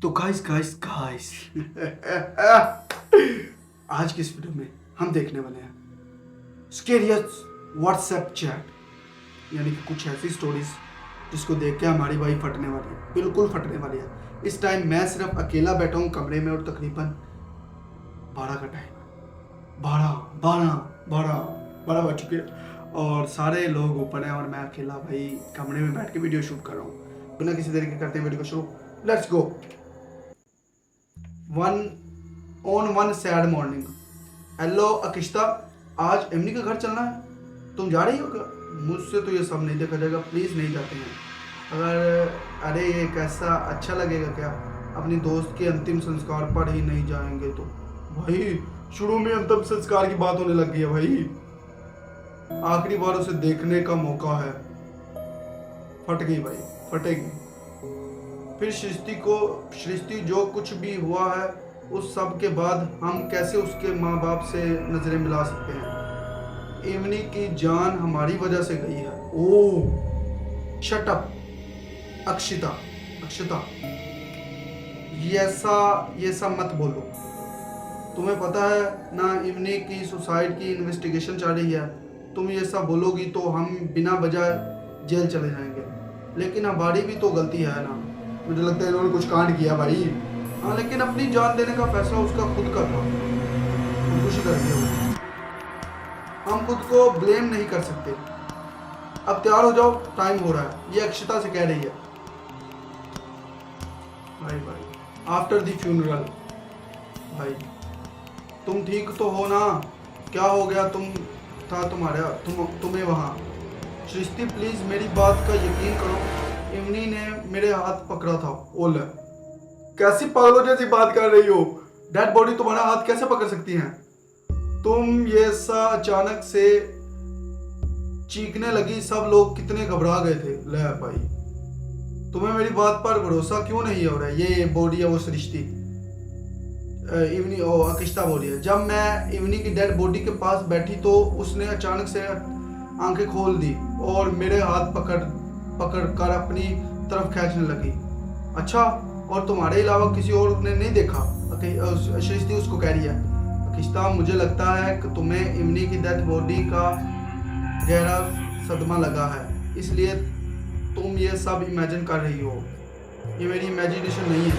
तो guys guys guys आज की इस वीडियो में हम देखने वाले हैं स्केरियस व्हाट्सएप चैट, यानी कि कुछ ऐसी स्टोरीज जिसको देख के हमारी भाई फटने वाली है, बिल्कुल फटने वाली है। इस टाइम मैं सिर्फ अकेला बैठा हूँ कमरे में और तकरीबन 12 का टाइम है। 12 बज चुके हैं और सारे लोग ऊपर हैं और मैं अकेला भाई कमरे में बैठ के वीडियो शूट कर रहा हूँ। बिना किसी देरी के करते हैं वीडियो को शुरू। Let's go. One sad morning. Hello अकिश्ता, आज एमनी के घर चलना है, तुम जा रही हो क्या? मुझसे तो ये सब नहीं देखा जाएगा, प्लीज़ नहीं जाते हैं। अरे ये कैसा अच्छा लगेगा क्या, अपनी दोस्त के अंतिम संस्कार पर ही नहीं जाएंगे तो? भाई शुरू में अंतिम संस्कार की बात होने लग गई है भाई, आखिरी बार उसे देखने का मौका है। फट गई भाई, फटेगी। फिर सृष्टि जो कुछ भी हुआ है उस सब के बाद हम कैसे उसके माँ बाप से नजरें मिला सकते हैं? इमनी की जान हमारी वजह से गई है। ओह शट अप अक्षिता, ये सब मत बोलो। तुम्हें पता है ना इमनी की सुसाइड की इन्वेस्टिगेशन चल रही है। तुम ये सब बोलोगी तो हम बिना वजह जेल चले जाएंगे। लेकिन हमारी भी तो गलती है ना। मुझे लगता है इन्होंने कुछ कांड किया भाई। हाँ, लेकिन अपनी जान देने का फैसला उसका खुद का था, खुदकुशी कर दिया वो। हम खुद को ब्लेम नहीं कर सकते। अब तैयार हो जाओ, टाइम हो रहा है, ये अक्षिता से कह रही है। भाई आफ्टर द फ्यूनरल। भाई तुम ठीक तो हो ना? क्या हो गया तुम्हें वहाँ? सृष्टि प्लीज मेरी बात का यकीन करो, इमनी ने मेरे हाथ पकड़ा था। ओले कैसी पागलों जैसी बात कर रही हो? डेड बॉडी तुम्हारा हाथ कैसे पकड़ सकती है? तुम ये सा अचानक से चीखने लगी, सब लोग कितने घबरा गए थे। ले भाई, तुम्हें मेरी बात पर भरोसा क्यों नहीं हो रहा है? ये बॉडी है वो सृष्टि, इवनी अकिश्ता बॉडी है। जब मैं इवनी की डेड बॉडी के पास बैठी तो उसने अचानक से आंखें खोल दी और मेरे हाथ पकड़ कर अपनी तरफ खींचने लगी। अच्छा, और तुम्हारे अलावा किसी और ने नहीं देखा? सृष्टि उसको कह रही है। अकिश्ता, मुझे लगता है कि तुम्हें इमनी की डेड बॉडी का गहरा सदमा लगा है, इसलिए तुम ये सब इमेजिन कर रही हो। ये मेरी इमेजिनेशन नहीं है,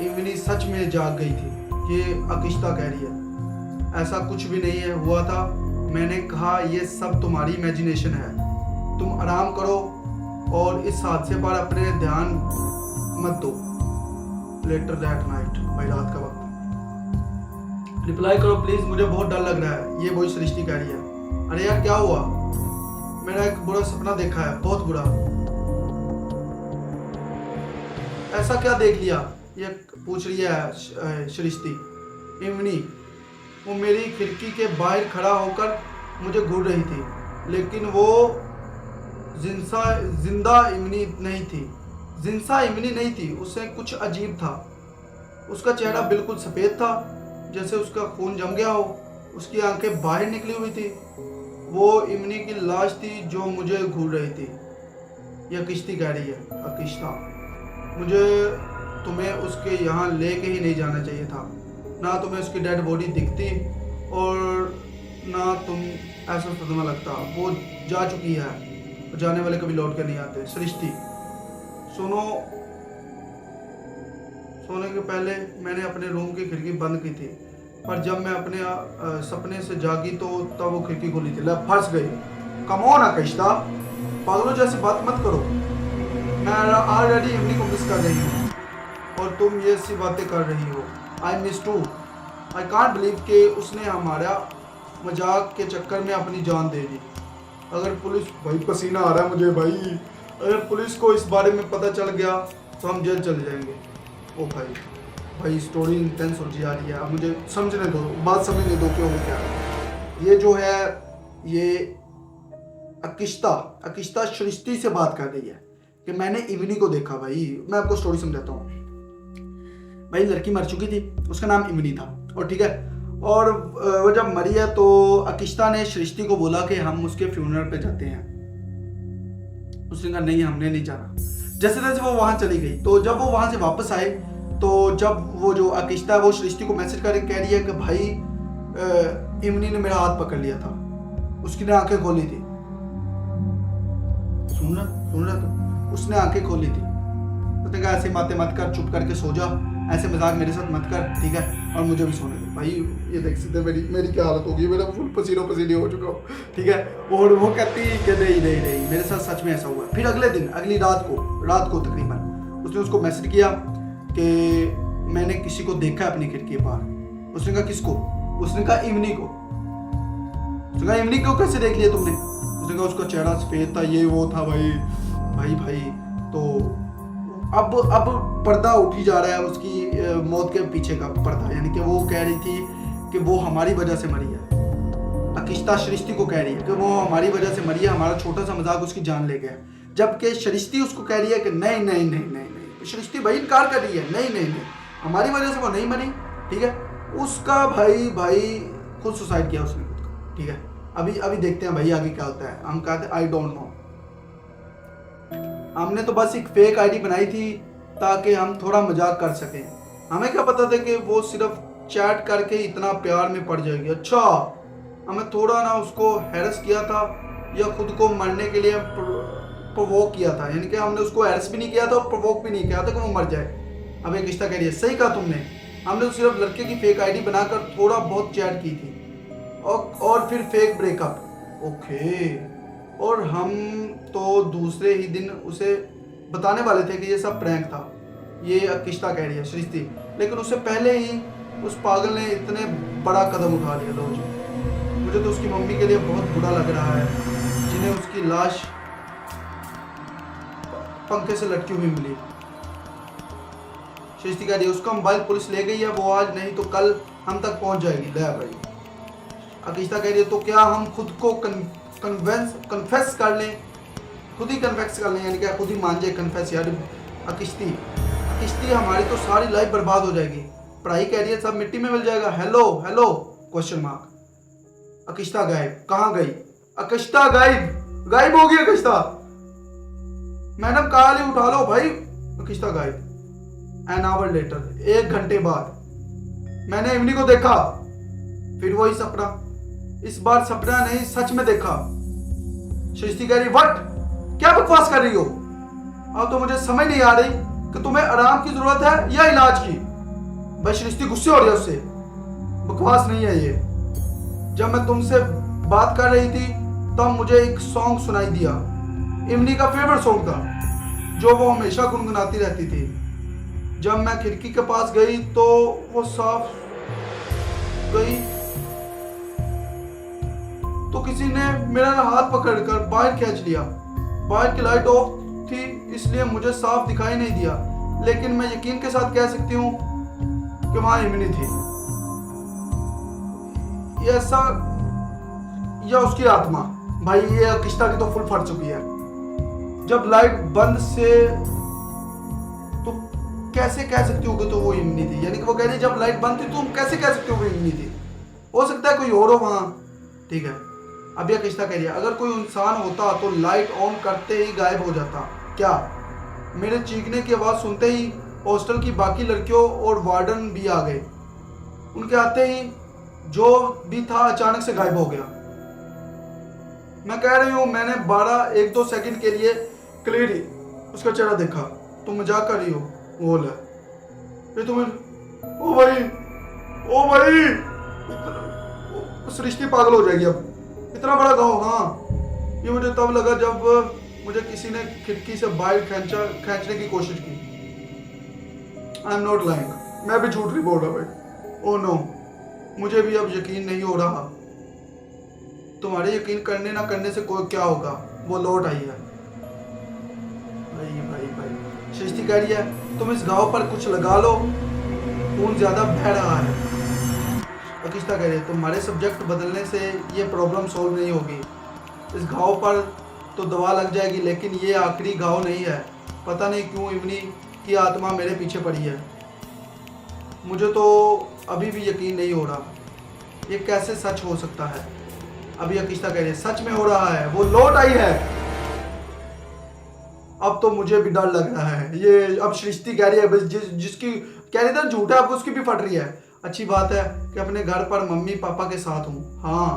इमनी सच में जाग गई थी, ये अकिश्ता कह रही है। ऐसा कुछ भी नहीं है हुआ था, मैंने कहा ये सब तुम्हारी इमेजिनेशन है। तुम आराम करो और इस हादसे पर अपने ध्यान मत दो। लेटर दैट नाइट, भाई रात का वक्त। रिप्लाई करो प्लीज, मुझे बहुत डर लग रहा है, ये वही सृष्टि कह रही है। अरे यार क्या हुआ? मेरा एक बुरा सपना देखा है, बहुत बुरा। ऐसा क्या देख लिया? ये पूछ रही है सृष्टि। इमनी, वो मेरी खिड़की के बाहर खड़ा होकर मुझे घूर रही थी, लेकिन वो जिंदा इमनी नहीं थी। उससे कुछ अजीब था। उसका चेहरा बिल्कुल सफ़ेद था, जैसे उसका खून जम गया हो। उसकी आंखें बाहर निकली हुई थी। वो इमनी की लाश थी जो मुझे घूर रही थी, यह किश्ती कह रही है। अकिश्ता, मुझे तुम्हें उसके यहाँ लेके ही नहीं जाना चाहिए था। ना तुम्हें उसकी डेड बॉडी दिखती और ना तुम ऐसा सदमा लगता। वो जा चुकी है, जाने वाले कभी लौट कर नहीं आते। सृष्टि सुनो, सोने के पहले मैंने अपने रूम की खिड़की बंद की थी, पर जब मैं अपने सपने से जागी तो तब वो खिड़की खुली थी। ले फंस गई। कम ऑन अकिश्ता, पागलों जैसी बात मत करो। मैं ऑलरेडी इमनी को मिस कर रही हूँ और तुम ये सी बातें कर रही हो। I miss too. I can't believe कि उसने हमारा मजाक के चक्कर में अपनी जान दे दी। अगर पुलिस, भाई पसीना आ रहा है मुझे भाई, अगर पुलिस को इस बारे में पता चल गया तो हम जेल चले जाएंगे। ओ भाई स्टोरी इंटेंस हो जा रही है। अब मुझे समझने दो, बात समझने दो क्यों हो क्या। ये जो है ये अकिश्ता सृष्टि से बात कर रही है कि मैंने इवनी को देखा। भाई मैं आपको स्टोरी समझाता हूँ। भाई लड़की मर चुकी थी, उसका नाम इमनी था, और ठीक है, और वो जब मरी है तो अकिश्ता ने सृष्टि को बोला कि हम उसके फ्यूनरल पे जाते हैं। उसने कहा नहीं, हमने नहीं जाना। जैसे तैसे वो वहां चली गई। तो जब वो वहां से वापस आए तो जब वो जो अकिश्ता है वो सृष्टि को मैसेज करके कह रही है कि भाई इमनी ने मेरा हाथ पकड़ लिया था, उसकी ने आंखें खोली थी। सुन रहा तो उसने आंखें खोली थी। उसने कहा ऐसे बातें मत कर, चुप करके सो जा, ऐसे मजाक मेरे साथ मत कर, ठीक है, और मुझे भी सोने दे। भाई ये देख सकते मेरी क्या हालत होगी, मेरा फुल पसीनो पसीने हो चुका हूँ, ठीक है। और वो कहती कि नहीं मेरे साथ सच में ऐसा हुआ। फिर अगले दिन अगली रात को तकरीबन उसने उसको मैसेज किया कि मैंने किसी को देखा अपनी खिड़की के बाहर। उसने कहा किसको? उसने कहा इमनी को। उसने कहा इमनी को कैसे देख लिया तुमने? उसने कहा उसका चेहरा सफेद था, ये वो था। भाई तो अब पर्दा उठी जा रहा है उसकी मौत के पीछे का पर्दा, यानी कि वो कह रही थी कि वो हमारी वजह से मरी है। अकिश्ता सृष्टि को कह रही है कि वो हमारी वजह से मरी है, हमारा छोटा सा मजाक उसकी जान ले गया। जबकि सृष्टि उसको कह रही है कि नहीं, सृष्टि भाई इनकार कर रही है, नहीं, हमारी वजह से वो नहीं मरी, ठीक है। उसका भाई खुद सुसाइड किया उसने खुद को, ठीक है। अभी देखते हैं भाई आगे क्या होता है। हम कहते आई डोंट नो, हमने तो बस एक फेक आईडी बनाई थी ताकि हम थोड़ा मजाक कर सकें। हमें क्या पता था कि वो सिर्फ चैट करके इतना प्यार में पड़ जाएगी। अच्छा, हमें थोड़ा ना उसको हैरस किया था या खुद को मरने के लिए प्रोवोक किया था, यानी कि हमने उसको हैरस भी नहीं किया था और प्रोवोक भी नहीं किया था कि वो मर जाए। अब एक रिश्ता कह रही है, सही कहा तुमने, हमने तो सिर्फ लड़के की फेक आईडी बनाकर थोड़ा बहुत चैट की थी और फिर फेक ब्रेकअप। ओके, और हम तो दूसरे ही दिन उसे बताने वाले थे कि ये सब प्रैंक था। ये अकिश्ता कह रही है सृष्टि, लेकिन उससे पहले ही उस पागल ने इतने बड़ा कदम उठा लिया। लो जी, मुझे तो उसकी मम्मी के लिए बहुत बुरा लग रहा है जिन्हें उसकी लाश पंखे से लटकी हुई मिली। सृष्टि कह रही है उसका मोबाइल पुलिस ले गई है, वो आज नहीं तो कल हम तक पहुंच जाएगी। ले भाई। अकिश्ता कह रही है तो क्या हम खुद को कन्फेस कर लें, खुद ही कन्फेस कर लें, यानी कि खुद ही मान जाए कन्फेस। यार अकिश्ती हमारी तो सारी लाइफ बर्बाद हो जाएगी। पढ़ाई कह रही है सब मिट्टी में मिल जाएगा। Hello question mark. अकिश्ता गायब, कहाँ गई? अकिश्ता गायब हो गई। अकिश्ता मैडम कॉल ही उठा लो भाई। अकिश्ता गायब। एन आवर लेटर, 1 घंटे बाद मैंने इमनी को देखा। फिर वही सपना, इस बार सपना नहीं सच में देखा। सृष्टि कह रही व्हाट, क्या बकवास कर रही हो? अब तो मुझे समझ नहीं आ रही कि तुम्हें आराम की जरूरत है या इलाज की। भाई सृष्टि गुस्से हो रही है उससे। बकवास नहीं है ये। जब मैं तुमसे बात कर रही थी तब मुझे एक सॉन्ग सुनाई दिया, इमनी का फेवरेट सॉन्ग था जो वो हमेशा गुनगुनाती रहती थी। जब मैं खिड़की के पास गई तो वो साफ गई तो किसी ने मेरा हाथ पकड़कर बाहर खींच लिया। बाहर की लाइट ऑफ थी इसलिए मुझे साफ दिखाई नहीं दिया, लेकिन मैं यकीन के साथ कह सकती हूँ कि वहां इमनी थी। ऐसा या उसकी आत्मा। भाई ये अकिश्ता की तो फुल फट चुकी है। जब लाइट बंद से तो कैसे कह सकती हो कि तो वो इमनी थी, यानी कि वो कह रही जब लाइट बंद थी तो तुम कैसे कह सकते हो वो इमनी थी? हो सकता है कोई और हो वहां, ठीक है। अब यह अकिश्ता कह रही है अगर कोई इंसान होता तो लाइट ऑन करते ही गायब हो जाता। क्या? मेरे चीखने की आवाज़ सुनते ही हॉस्टल की बाकी लड़कियों और वार्डन भी आ गए। उनके आते ही जो भी था अचानक से गायब हो गया। मैं कह रही हूँ मैंने 1-2 सेकंड के लिए क्लियरली उसका चेहरा देखा। तुम मजाक कर रही हो? वो ले फिर तुम्हें ओ भाई सृष्टि पागल हो जाएगी। अब इतना बड़ा गाँव, हाँ ये मुझे तब लगा जब मुझे किसी ने खिड़की से बाहर खींचने की कोशिश की। आई एम नॉट लाइंग, मैं भी झूठ नहीं बोल रहा भाई। ओह नो, मुझे भी अब यकीन नहीं हो रहा। तुम्हारे यकीन करने ना करने से कोई क्या होगा, वो लौट आई है। भाई सृष्टि कह रही है तुम इस घाव पर कुछ लगा लो, खून ज्यादा बह रहा है। अकिश्ता कह रही है तुम्हारे सब्जेक्ट बदलने से ये प्रॉब्लम सॉल्व नहीं होगी। इस घाव पर तो दवा लग जाएगी लेकिन ये आखिरी घाव नहीं है। पता नहीं क्यों इमनी की आत्मा मेरे पीछे पड़ी है। मुझे तो अभी भी यकीन नहीं हो रहा, ये कैसे सच हो सकता है? अभी अकिश्ता कह रही है सच में हो रहा है, वो लौट आई है। अब तो मुझे भी डर लग रहा है। ये अब सृष्टि कह रही है, बस जिसकी कह रही था झूठा, अब उसकी भी फट रही है। अच्छी बात है कि अपने घर पर मम्मी पापा के साथ हूँ। हाँ,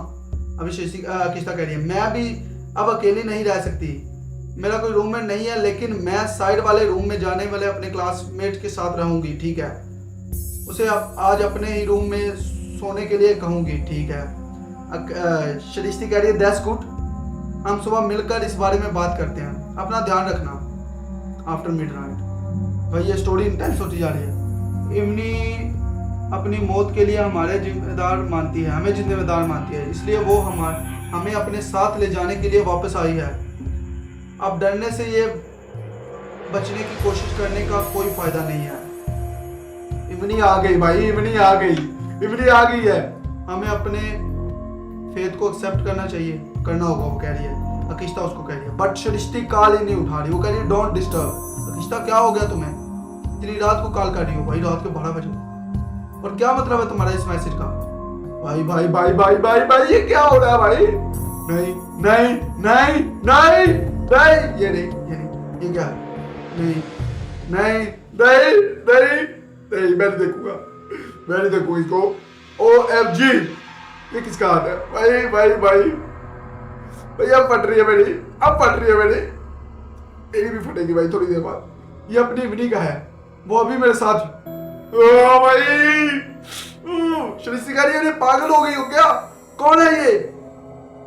अभी सृष्टि अकिश्ता कह रही है मैं भी अब अकेली नहीं रह सकती। मेरा कोई रूममेट नहीं है, लेकिन मैं साइड वाले रूम में जाने वाले अपने क्लासमेट के साथ रहूंगी, ठीक है। उसे आज अपने ही रूम में सोने के लिए कहूंगी, ठीक है। सृष्टि कह रही है दैट्स गुड, हम सुबह मिलकर इस बारे में बात करते हैं, अपना ध्यान रखना आफ्टर मिडनाइट। भाई ये स्टोरी इंटेंस होती जा रही है। इवनी अपनी मौत के लिए हमें जिम्मेदार मानती है, इसलिए वो हमें अपने साथ ले जाने के लिए वापस आई है। अब डरने से ये बचने की कोशिश करने का कोई फायदा नहीं है। इवनी आ गई भाई, इवनी आ गई है। हमें अपने फेथ को एक्सेप्ट करना होगा, वो कह रही है। अकिश्ता उसको कह रही है, बट सृष्टि कॉल ही नहीं उठा रही। वो कह रही है डोंट डिस्टर्ब। अकिश्ता क्या हो गया तुम्हें, इतनी रात को कॉल कर रही हो? भाई रात के 12 बजे, और क्या मतलब है तुम्हारा इस मैसेज का? भाई भाई भाई भाई भाई भाई ये क्या हो रहा है भाई? नहीं नहीं नहीं नहीं नहीं, ये नहीं, ये क्या है? नहीं नहीं नहीं नहीं नहीं, मैं नहीं देखूंगा इसको। OMG, ये किसका हाथ है? भाई भाई भाई भाई अब फट रही है मेरी, मेरी भी फटेगी भाई थोड़ी देर बाद। ये अपनी इवनी का है, वो अभी मेरे साथ। ओ भाई सृष्टि कह रही है पागल हो गई हो क्या? कौन है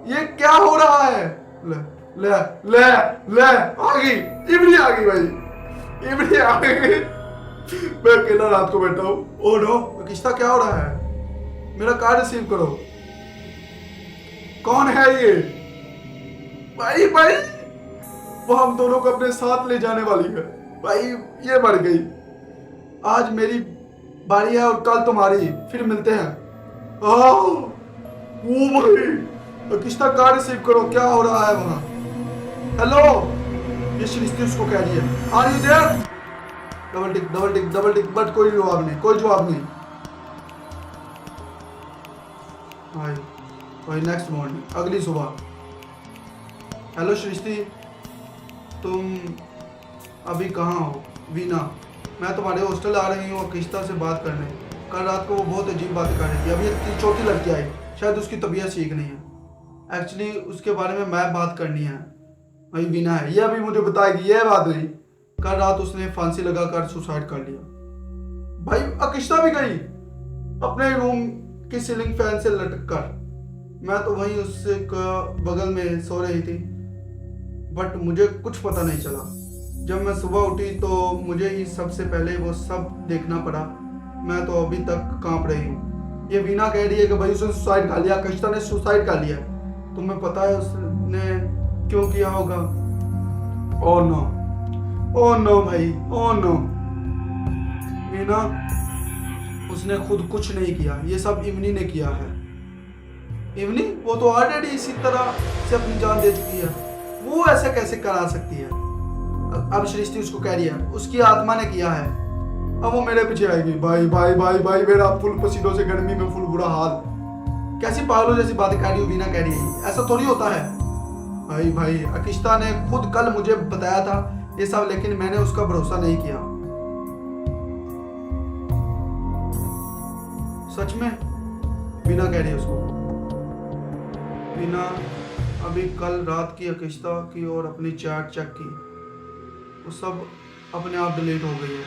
ये क्या हो रहा है? ले आ गई भाई, इवनी आ गई। मैं अकेला रात को बैठा हूँ। ओ नो, किस्ता क्या हो रहा है? मेरा कार्ड रिसीव करो। कौन है ये? भाई वो हम दोनों को अपने साथ ले जाने वाली है। भाई ये मर गई, आज मेरी बारी है और कल तुम्हारी, फिर मिलते हैं। ओ भाई किस्ता कार्ड रिसीव करो, क्या हो रहा है वहां? हेलो, ये सृष्टि उसको कह रही है are you there? Double tick, but कोई जवाब नहीं। भाई नेक्स्ट मॉर्निंग, अगली सुबह। हेलो सृष्टि, तुम अभी कहाँ हो? वीना, मैं तुम्हारे हॉस्टल आ रही हूँ किस्ता से बात करने। कल रात को वो बहुत अजीब बातें कर रही थी। अभी एक चौथी लड़की आई, शायद उसकी तबीयत ठीक नहीं है। एक्चुअली उसके बारे में मैं बात करनी है। भाई वीना है, ये अभी मुझे बताएगी, ये बात नहीं। कल रात उसने फांसी लगाकर सुसाइड कर लिया। भाई अकिश्ता भी गई अपने रूम की सीलिंग फैन से लटक कर। मैं तो वहीं उससे बगल में सो रही थी, बट मुझे कुछ पता नहीं चला। जब मैं सुबह उठी तो मुझे ही सबसे पहले वो सब देखना पड़ा। मैं तो अभी तक कांप रही हूँ। ये वीना कह रही है कि भाई उसने सुसाइड कर लिया, अकिश्ता ने सुसाइड कर लिया। तुम्हें पता है उसने क्यों किया होगा? ओह नो भाई, ओह नो वीना, उसने खुद कुछ नहीं किया, ये सब इवनी ने किया है। इवनी? वो तो ऑलरेडी इसी तरह से अपनी जान दे चुकी है, वो ऐसे कैसे करा सकती है? अब सृष्टि उसको कह रही है उसकी आत्मा ने किया है, अब वो मेरे पीछे आएगी। भाई मेरा फुल पसीनों से गर्मी में फुल बुरा हाल। कैसी पागलों जैसी बातें कह रही हो वीना कह रही है, ऐसा थोड़ी होता है। भाई अकिश्ता ने खुद कल मुझे बताया था ये सब, लेकिन मैंने उसका भरोसा नहीं किया। सच में? वीना कह रही है उसको। वीना अभी कल रात की अकिश्ता की और अपनी चैट चेक की, वो सब अपने आप डिलीट हो गई है।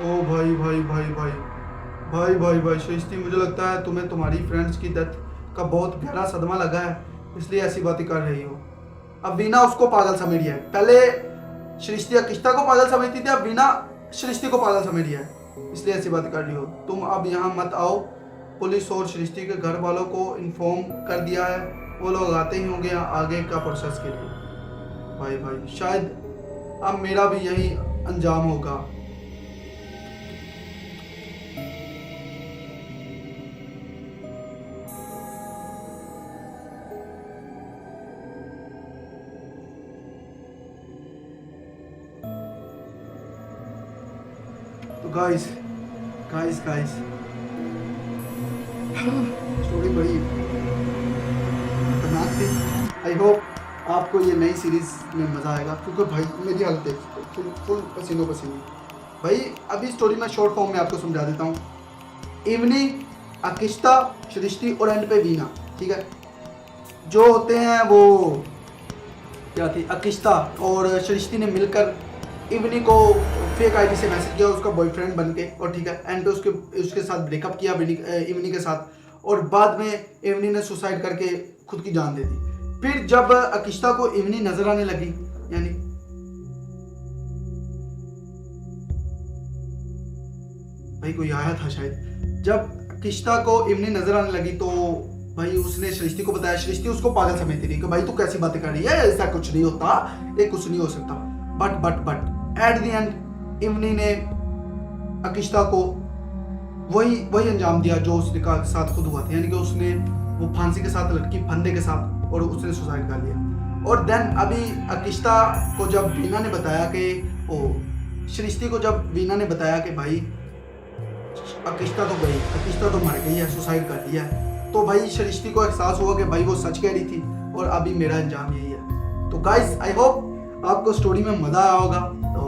ओ भाई सृष्टि, मुझे लगता है तुम्हें तुम्हारी फ्रेंड्स की डेथ का बहुत गहरा सदमा लगा है, इसलिए ऐसी बातें कर रही हो। अब वीना उसको पागल समझ रही है। पहले सृष्टि अकिश्ता को पागल समझती थी, अब वीना सृष्टि को पागल समझ रही है, इसलिए ऐसी बातें कर रही हो। तुम अब यहाँ मत आओ, पुलिस और सृष्टि के घर वालों को इन्फॉर्म कर दिया है, वो लोग आते ही होंगे आगे का प्रोसेस के लिए। भाई शायद अब मेरा भी यही अंजाम होगा। तो गाइस स्टोरी बड़ी खतरनाक थी। आई होप आपको ये नई सीरीज़ में मज़ा आएगा, क्योंकि भाई मेरी हालत है फुल फुल पसीनों पसीने। भाई अभी स्टोरी मैं शॉर्ट फॉर्म में आपको समझा देता हूँ। इवनी, अकिश्ता, सृष्टि और एंड पे वीना, ठीक है। जो होते हैं वो क्या थी, अकिश्ता और सृष्टि ने मिलकर इवनी को फेक आईडी से मैसेज किया उसका बॉयफ्रेंड बन के, और ठीक है एंड पे उसके साथ ब्रेकअप किया इवनी के साथ, और बाद में इवनी ने सुसाइड करके खुद की जान दे दी। फिर जब अकिश्ता को इवनी नजर आने लगी, यानी भाई कोई आया था शायद, जब अकिश्ता को इवनी नजर आने लगी तो भाई उसने सृष्टि को बताया। सृष्टि उसको पागल समझती रही कि भाई तू कैसी बातें कर रही है, ऐसा कुछ नहीं होता, ये कुछ नहीं हो सकता। बट एट द एंड इवनी ने अकिश्ता को वही अंजाम दिया जो उसके साथ खुद हुआ था, यानी कि उसने वो फांसी के साथ लटकी फंदे के साथ, और उसने सुसाइड कर लिया। और देन अभी अकिश्ता को जब वीना ने बताया कि सृष्टि को जब वीना ने बताया कि भाई अकिश्ता तो गई, अकिश्ता तो मर गई है, सुसाइड कर लिया है, तो भाई सृष्टि को एहसास हुआ कि भाई वो सच कह रही थी और अभी मेरा अंजाम यही है। तो गाइस आई होप आपको स्टोरी में मजा आया होगा। तो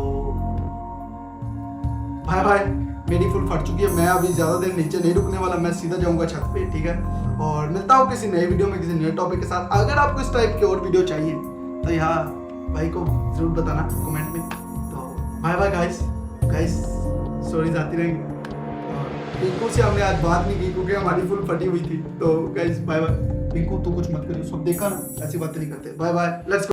बाय बाय, मेरी फुल फट चुकी है, मैं अभी ज़्यादा देर नीचे नहीं रुकने वाला, मैं सीधा जाऊंगा छत पे, ठीक है। और मिलता हूँ किसी नए वीडियो में किसी नए टॉपिक के साथ। अगर आपको इस टाइप की और वीडियो चाहिए तो यहाँ भाई को ज़रूर बताना कमेंट में। तो बाय बाय गाइस, स्टोरीज आती रहेंगी। पिंकू से हमने आज बात नहीं की क्योंकि हमारी फुल फटी हुई थी। तो गाइस बाय बाय। पिंकू तू कुछ मत करियो, सब देखा ना, ऐसी बातें नहीं करते। Bye bye, let's go.